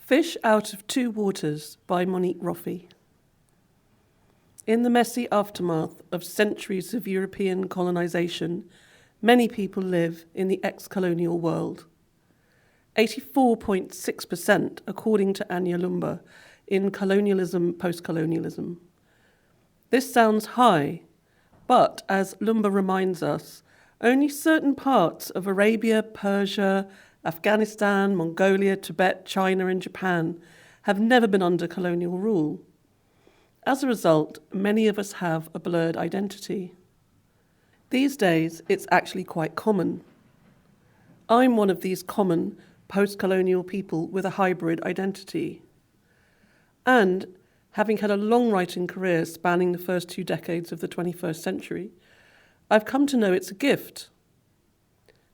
Fish Out of Two Waters by Monique Roffey. In the messy aftermath of centuries of European colonisation, many people live in the ex-colonial world. 84.6% according to Anya Lumba in Colonialism, Post-Colonialism. This sounds high, but as Lumba reminds us, only certain parts of Arabia, Persia, Afghanistan, Mongolia, Tibet, China and Japan have never been under colonial rule. As a result, many of us have a blurred identity. These days, it's actually quite common. I'm one of these common post-colonial people with a hybrid identity. And, having had a long writing career spanning the first 2 decades of the 21st century, I've come to know it's a gift.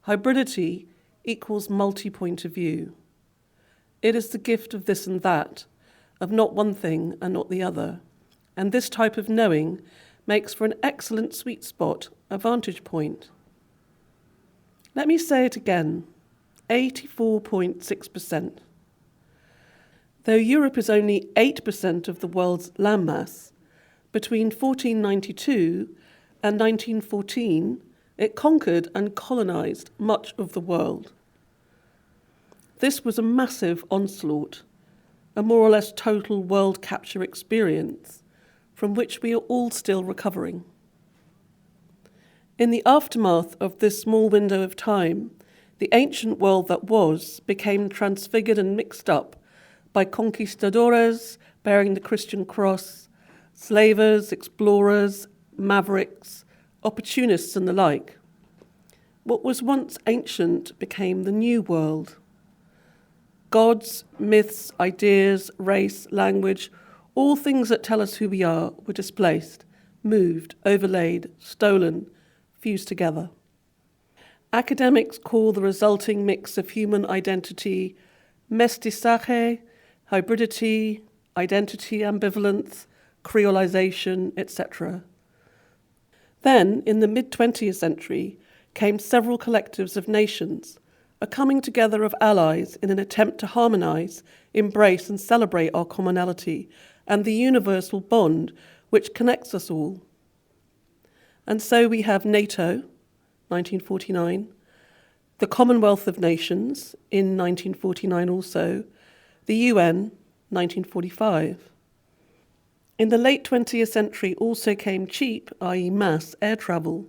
Hybridity equals multi-point of view. It is the gift of this and that, of not one thing and not the other. And this type of knowing makes for an excellent sweet spot, a vantage point. Let me say it again, 84.6%. Though Europe is only 8% of the world's landmass, between 1492 and 1914, it conquered and colonised much of the world. This was a massive onslaught, a more or less total world capture experience, from which we are all still recovering. In the aftermath of this small window of time, the ancient world that was became transfigured and mixed up by conquistadores bearing the Christian cross, slavers, explorers, mavericks, opportunists and the like. What was once ancient became the new world. Gods, myths, ideas, race, language, all things that tell us who we are were displaced, moved, overlaid, stolen, fused together. Academics call the resulting mix of human identity mestizaje, hybridity, identity ambivalence, creolization, etc. Then, in the mid-20th century, came several collectives of nations, a coming together of allies in an attempt to harmonise, embrace and celebrate our commonality and the universal bond which connects us all. And so we have NATO, 1949, the Commonwealth of Nations, in 1949 also, the UN, 1945. In the late 20th century also came cheap, i.e. mass, air travel,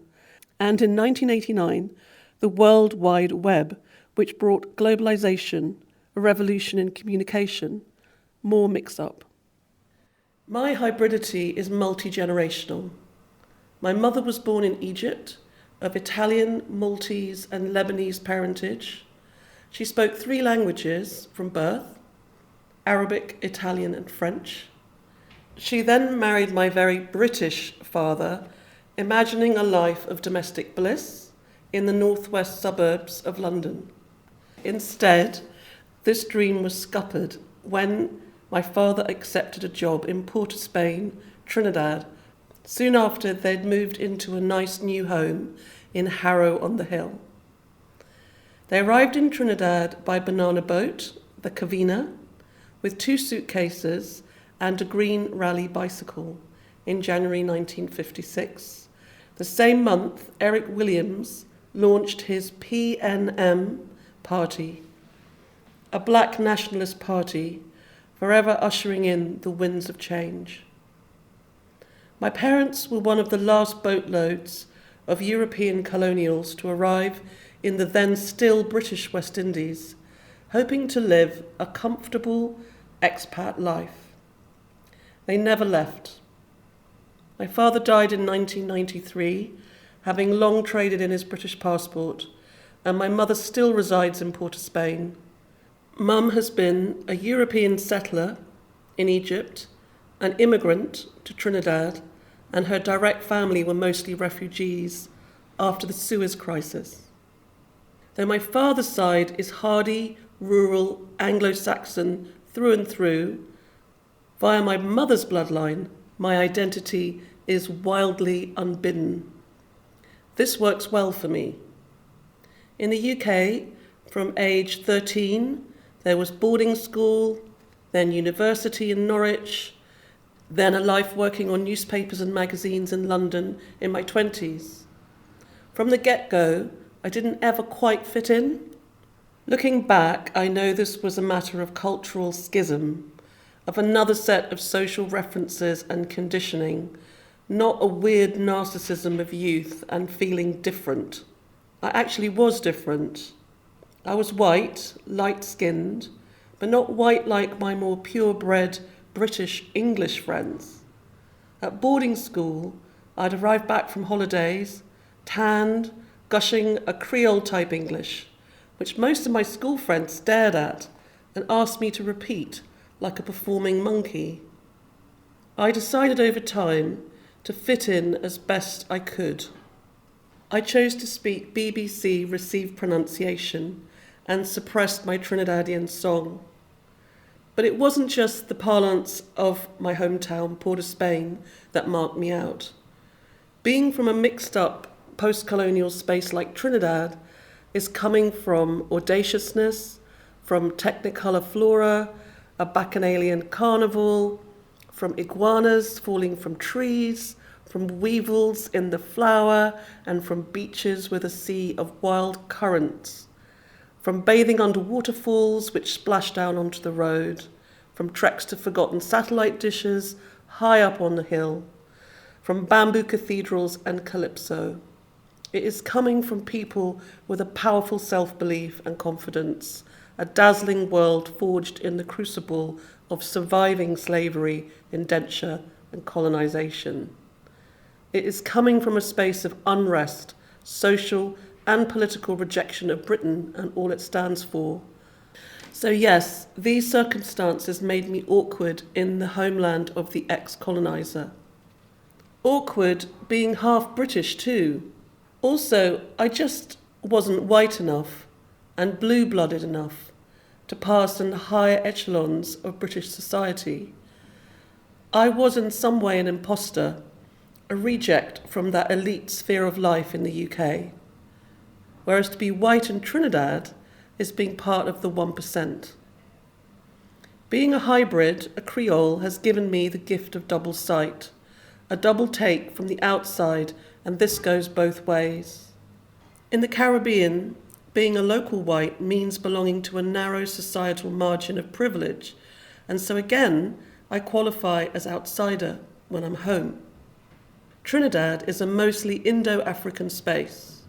and in 1989, the World Wide Web, which brought globalization, a revolution in communication, more mix-up. My hybridity is multi-generational. My mother was born in Egypt, of Italian, Maltese and Lebanese parentage. She spoke 3 languages from birth, Arabic, Italian and French. She then married my very British father, imagining a life of domestic bliss in the northwest suburbs of London. Instead, this dream was scuppered when my father accepted a job in Port of Spain, Trinidad, soon after they'd moved into a nice new home in Harrow-on-the-Hill. They arrived in Trinidad by banana boat, the Cavina, with 2 suitcases and a green rally bicycle in January 1956. The same month, Eric Williams launched his PNM party, a black nationalist party forever ushering in the winds of change. My parents were one of the last boatloads of European colonials to arrive in the then still British West Indies, hoping to live a comfortable expat life. They never left. My father died in 1993, having long traded in his British passport, and my mother still resides in Port of Spain. Mum has been a European settler in Egypt, an immigrant to Trinidad, and her direct family were mostly refugees after the Suez Crisis. Though my father's side is hardy, rural, Anglo-Saxon through and through, via my mother's bloodline, my identity is wildly unbidden. This works well for me. In the UK, from age 13, there was boarding school, then university in Norwich, then a life working on newspapers and magazines in London in my 20s. From the get-go, I didn't ever quite fit in. Looking back, I know this was a matter of cultural schism, of another set of social references and conditioning, not a weird narcissism of youth and feeling different. I actually was different. I was white, light-skinned, but not white like my more purebred British English friends. At boarding school, I'd arrived back from holidays, tanned, gushing a Creole-type English, which most of my school friends stared at and asked me to repeat like a performing monkey. I decided over time to fit in as best I could. I chose to speak BBC received pronunciation and suppressed my Trinidadian song. But it wasn't just the parlance of my hometown, Port of Spain, that marked me out. Being from a mixed-up post-colonial space like Trinidad is coming from audaciousness, from technicolor flora, a bacchanalian carnival, from iguanas falling from trees, from weevils in the flower, and from beaches with a sea of wild currents, from bathing under waterfalls which splash down onto the road, from treks to forgotten satellite dishes high up on the hill, from bamboo cathedrals and calypso. It is coming from people with a powerful self-belief and confidence, a dazzling world forged in the crucible of surviving slavery, indenture, and colonization. It is coming from a space of unrest, social and political rejection of Britain and all it stands for. So yes, these circumstances made me awkward in the homeland of the ex-colonizer. Awkward being half British too. Also, I just wasn't white enough and blue-blooded enough to pass in the higher echelons of British society. I was in some way an imposter, a reject from that elite sphere of life in the UK. Whereas to be white in Trinidad is being part of the 1%. Being a hybrid, a Creole, has given me the gift of double sight, a double take from the outside, and this goes both ways. In the Caribbean, being a local white means belonging to a narrow societal margin of privilege, and so again, I qualify as outsider when I'm home. Trinidad is a mostly Indo-African space.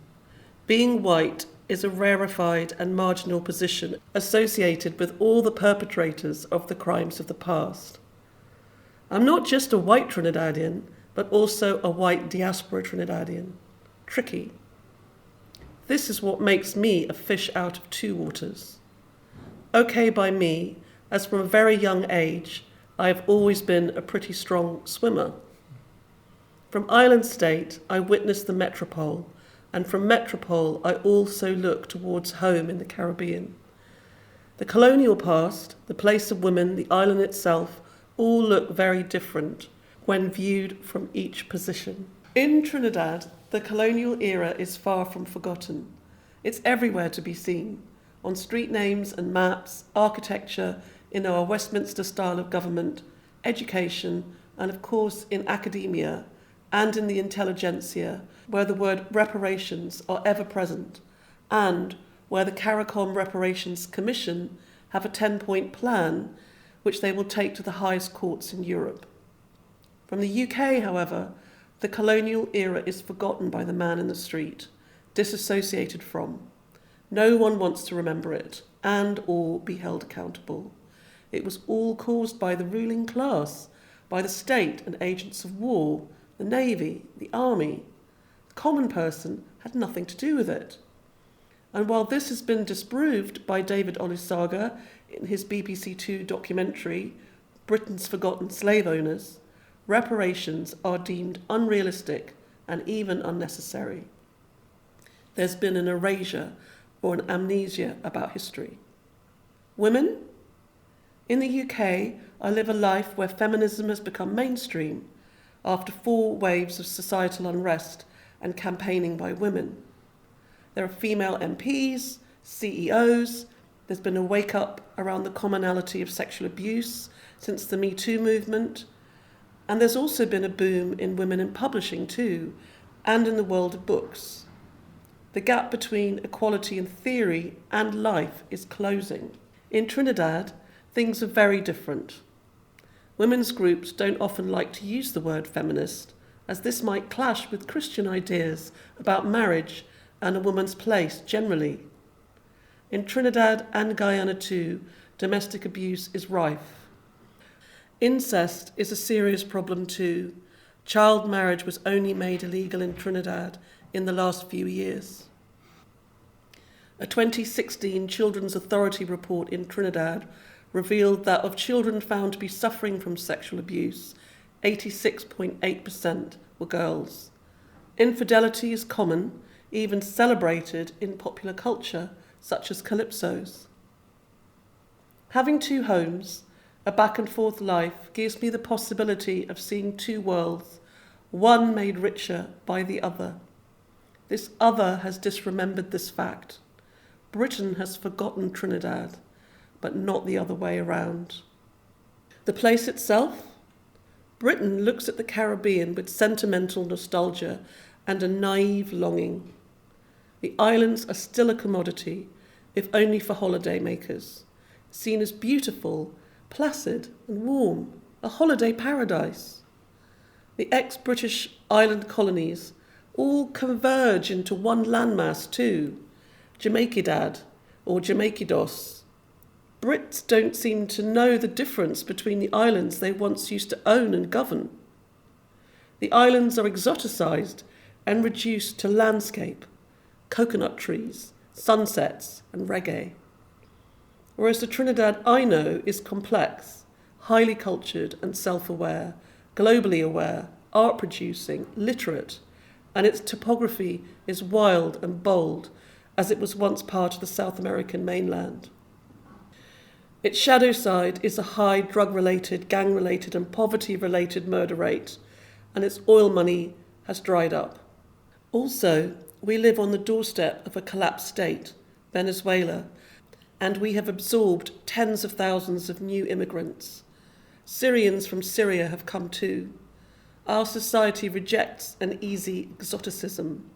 Being white is a rarefied and marginal position associated with all the perpetrators of the crimes of the past. I'm not just a white Trinidadian, but also a white diaspora Trinidadian. Tricky. This is what makes me a fish out of two waters. Okay by me, as from a very young age, I have always been a pretty strong swimmer. From island state, I witnessed the metropole, and from metropole, I also look towards home in the Caribbean. The colonial past, the place of women, the island itself, all look very different when viewed from each position. In Trinidad, the colonial era is far from forgotten. It's everywhere to be seen, on street names and maps, architecture, in our Westminster style of government, education, and of course in academia and in the intelligentsia, where the word reparations are ever present, and where the CARICOM Reparations Commission have a 10-point plan which they will take to the highest courts in Europe. From the UK, however, the colonial era is forgotten by the man in the street, disassociated from. No one wants to remember it and or be held accountable. It was all caused by the ruling class, by the state and agents of war, the navy, the army. The common person had nothing to do with it. And while this has been disproved by David Olusoga in his BBC Two documentary, Britain's Forgotten Slave Owners, reparations are deemed unrealistic and even unnecessary. There's been an erasure or an amnesia about history. Women? In the UK, I live a life where feminism has become mainstream after 4 waves of societal unrest and campaigning by women. There are female MPs, CEOs, There's been a wake-up around the commonality of sexual abuse since the Me Too movement, and there's also been a boom in women in publishing too, and in the world of books. The gap between equality in theory and life is closing. In Trinidad, things are very different. Women's groups don't often like to use the word feminist, as this might clash with Christian ideas about marriage and a woman's place generally. In Trinidad and Guyana too, domestic abuse is rife. Incest is a serious problem too. Child marriage was only made illegal in Trinidad in the last few years. A 2016 Children's Authority report in Trinidad revealed that of children found to be suffering from sexual abuse, 86.8% were girls. Infidelity is common, even celebrated in popular culture, such as calypsos. Having two homes, a back and forth life, gives me the possibility of seeing two worlds, one made richer by the other. This other has disremembered this fact. Britain has forgotten Trinidad, but not the other way around. The place itself? Britain looks at the Caribbean with sentimental nostalgia and a naive longing. The islands are still a commodity, if only for holiday makers, seen as beautiful, placid and warm, a holiday paradise. The ex-British island colonies all converge into one landmass too, Jamaiquidad or Jamaiquidos. Brits don't seem to know the difference between the islands they once used to own and govern. The islands are exoticized and reduced to landscape, coconut trees, sunsets and reggae. Whereas the Trinidad I know is complex, highly cultured and self-aware, globally aware, art-producing, literate, and its topography is wild and bold, as it was once part of the South American mainland. Its shadow side is a high drug-related, gang-related and poverty-related murder rate, and its oil money has dried up. Also, we live on the doorstep of a collapsed state, Venezuela, and we have absorbed tens of thousands of new immigrants. Syrians from Syria have come too. Our society rejects an easy exoticism.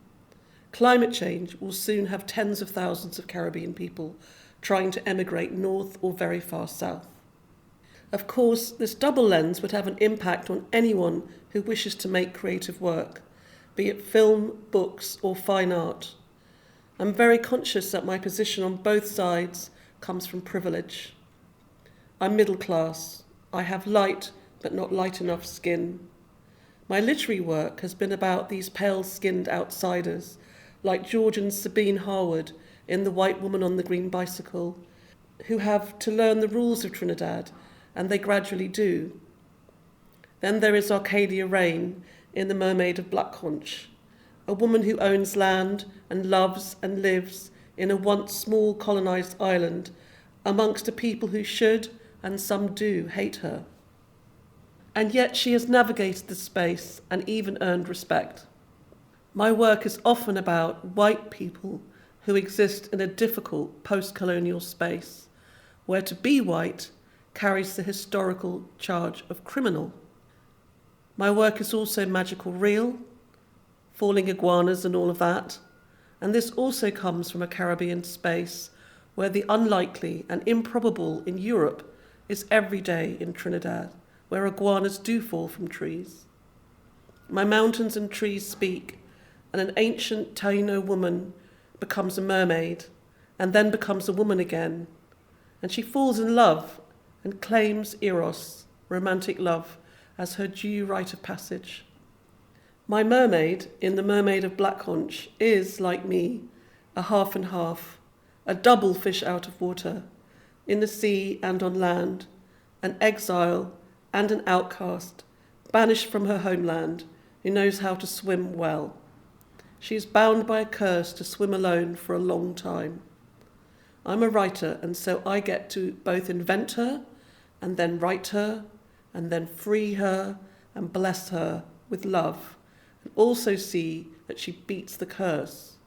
Climate change will soon have tens of thousands of Caribbean people trying to emigrate north or very far south. Of course, this double lens would have an impact on anyone who wishes to make creative work, be it film, books, or fine art. I'm very conscious that my position on both sides comes from privilege. I'm middle class. I have light, but not light enough skin. My literary work has been about these pale-skinned outsiders, like George and Sabine Harwood in The White Woman on the Green Bicycle, who have to learn the rules of Trinidad, and they gradually do. Then there is Arcadia Rain in The Mermaid of Black Conch, a woman who owns land and loves and lives in a once small colonized island amongst a people who should, and some do, hate her. And yet she has navigated the space and even earned respect. My work is often about white people who exist in a difficult post-colonial space, where to be white carries the historical charge of criminal. My work is also magical real, falling iguanas and all of that, and this also comes from a Caribbean space where the unlikely and improbable in Europe is every day in Trinidad, where iguanas do fall from trees. My mountains and trees speak, and an ancient Taino woman becomes a mermaid, and then becomes a woman again, and she falls in love and claims eros, romantic love, as her due rite of passage. My mermaid in The Mermaid of Black Conch is, like me, a half and half, a double fish out of water, in the sea and on land, an exile and an outcast, banished from her homeland, who knows how to swim well. She is bound by a curse to swim alone for a long time. I'm a writer, and so I get to both invent her, and then write her, and then free her, and bless her with love, and also see that she beats the curse.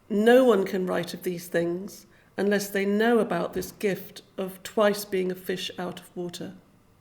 No one can write of these things unless they know about this gift of twice being a fish out of water.